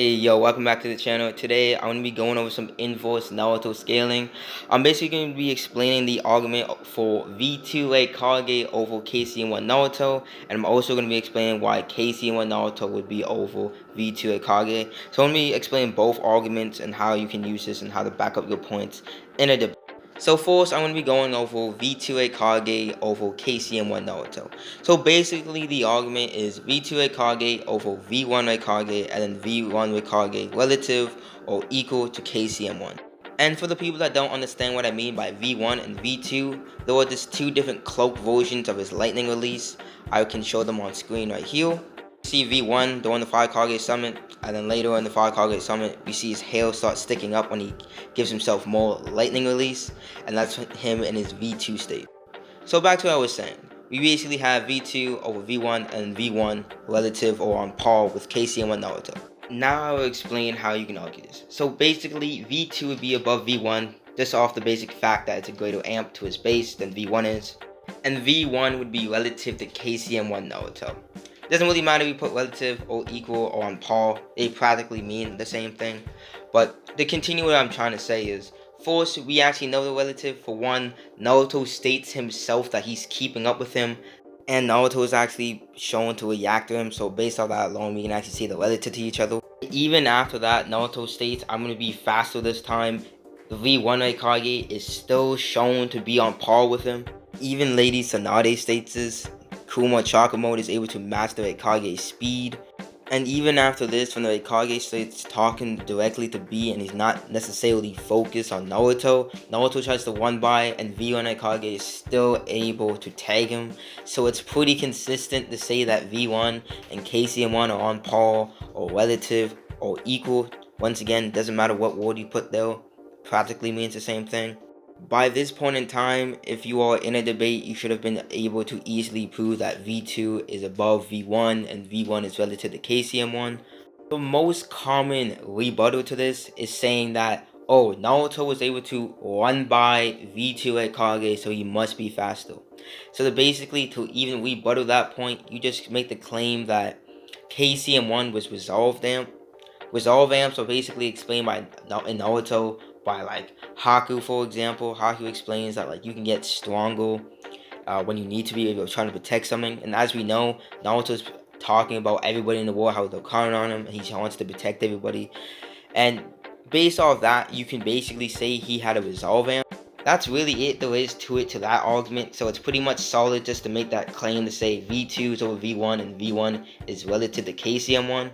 Hey yo, welcome back to the channel. Today I'm going to be going over some inverse Naruto scaling. I'm basically going to be explaining the argument for V2 Raikage over KCM1 Naruto, and I'm also going to be explaining why KCM1 Naruto would be over V2 Raikage. So I'm going to be explaining both arguments and how you can use this and how to back up your points in a debate. So first, I'm going to be going over V2 Raikage over KCM1 Naruto. So basically, the argument is V2 Raikage over V1 Raikage, and then V1 Raikage relative or equal to KCM1. And for the people that don't understand what I mean by V1 and V2, there are just two different cloak versions of his lightning release. I can show them on screen right here. See V1 during the Raikage summit, and then later in the Raikage summit we see his hair start sticking up when he gives himself more lightning release, and that's him in his V2 state. So back to what I was saying, we basically have V2 over V1 and V1 relative or on par with KCM1 Naruto. Now I will explain how you can argue this. So basically V2 would be above V1 just off the basic fact that it's a greater amp to his base than V1 is, and V1 would be relative to KCM1 Naruto. Doesn't really matter if you put relative or equal or on par, they practically mean the same thing. But to continue what I'm trying to say is, first, we actually know the relative. For one, Naruto states himself that he's keeping up with him, and Naruto is actually shown to react to him, so based on that alone, we can actually see the relative to each other. Even after that, Naruto states, I'm going to be faster this time. The V1 Raikage is still shown to be on par with him. Even Lady Tsunade states this. Kuma Chakra Mode is able to match the Raikage's speed. And even after this, when the Raikage starts talking directly to B and he's not necessarily focused on Naruto, Naruto tries to one by and V1 Raikage is still able to tag him. So it's pretty consistent to say that V1 and KCM1 are on par or relative or equal. Once again, doesn't matter what word you put there, practically means the same thing. By this point in time, if you are in a debate, you should have been able to easily prove that V2 is above V1 and V1 is relative to KCM1. The most common rebuttal to this is saying that, oh, Naruto was able to run by V2 Raikage, so he must be faster. So basically, to even rebuttal that point, you just make the claim that KCM1 was resolved amp. Resolve amps are basically explained by in Naruto by like Haku, for example. Haku explains that like you can get stronger when you need to be if you're trying to protect something. And as we know, Naruto's talking about everybody in the world, how they're counting on him, and he wants to protect everybody. And based off that, you can basically say he had a resolve amp. That's really it there is to it, to that argument. So it's pretty much solid just to make that claim to say V2 is over V1 and V1 is relative to KCM1.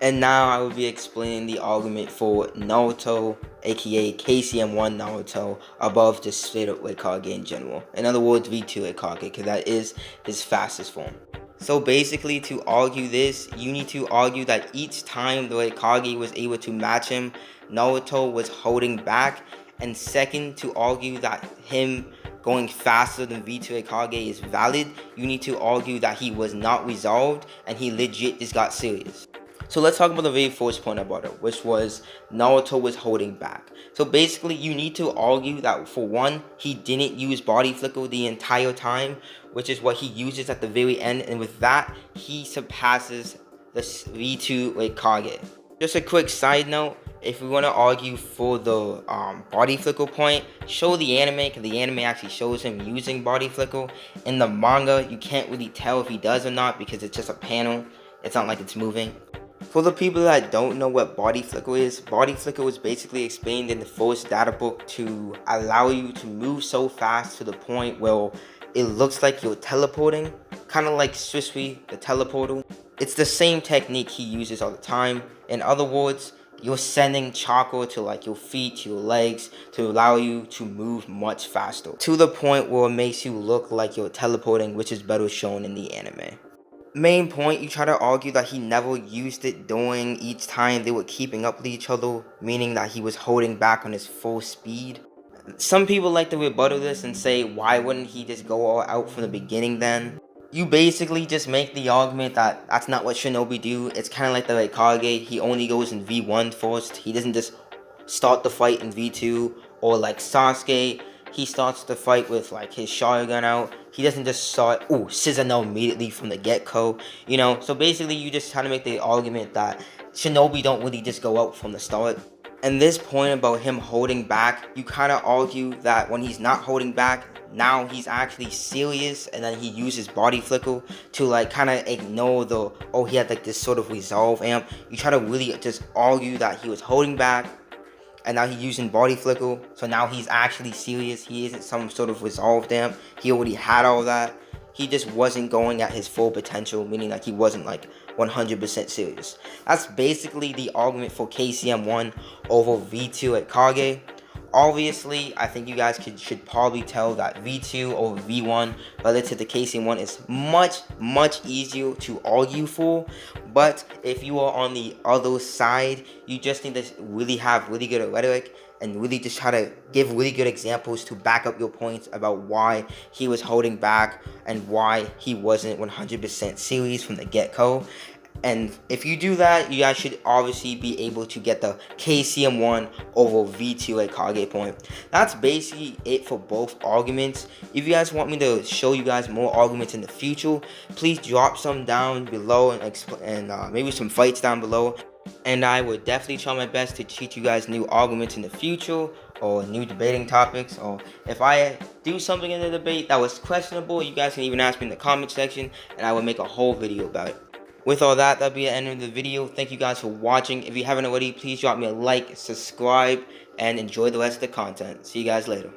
And now I will be explaining the argument for Naruto, aka KCM1 Naruto, above just straight up Raikage in general. In other words, V2 Raikage, because that is his fastest form. So basically, to argue this, you need to argue that each time the Raikage was able to match him, Naruto was holding back. And second, to argue that him going faster than V2 Raikage is valid, you need to argue that he was not resolved and he legit just got serious. So let's talk about the very first point about it, which was Naruto was holding back. So basically, you need to argue that for one, he didn't use body flicker the entire time, which is what he uses at the very end, and with that, he surpasses the V2 Raikage. Just a quick side note, if we want to argue for the body flicker point, show the anime, because the anime actually shows him using body flicker. In the manga, you can't really tell if he does or not because it's just a panel. It's not like it's moving. For the people that don't know what body flicker is basically explained in the first data book to allow you to move so fast to the point where it looks like you're teleporting, kind of like Swisui, the teleporter. It's the same technique he uses all the time. In other words, you're sending chakra to like your feet, to your legs, to allow you to move much faster, to the point where it makes you look like you're teleporting, which is better shown in the anime. Main point, you try to argue that he never used it during each time they were keeping up with each other, meaning that he was holding back on his full speed. Some people like to rebuttal this and say, why wouldn't he just go all out from the beginning then? You basically just make the argument that that's not what Shinobi do. It's kind of like the Raikage, he only goes in V1 first. He doesn't just start the fight in V2, or like Sasuke, he starts the fight with like his Sharingan out. He doesn't just start, Susanoo immediately from the get-go, you know. So basically, you just try to make the argument that Shinobi don't really just go out from the start. And this point about him holding back, you kind of argue that when he's not holding back, now he's actually serious, and then he uses body flicker to like kind of ignore the, oh, he had like this sort of resolve amp. You try to really just argue that he was holding back, and now he's using body flicker, so now he's actually serious. He isn't some sort of resolve amp. He already had all that. He just wasn't going at his full potential, meaning like he wasn't like 100% serious. That's basically the argument for KCM1 over V2 at Kage. Obviously, I think you guys should probably tell that V2 over V1 relative to KCM1 is much easier to argue for. But if you are on the other side, you just need to really have really good rhetoric and really just try to give really good examples to back up your points about why he was holding back and why he wasn't 100% serious from the get-go. And if you do that, you guys should obviously be able to get the KCM1 over V2 at Kage point. That's basically it for both arguments. If you guys want me to show you guys more arguments in the future, please drop some down below and maybe some fights down below. And I would definitely try my best to teach you guys new arguments in the future, or new debating topics, or if I do something in the debate that was questionable, you guys can even ask me in the comment section and I will make a whole video about it. With all that, that'll be the end of the video. Thank you guys for watching. If you haven't already, please drop me a like, subscribe, and enjoy the rest of the content. See you guys later.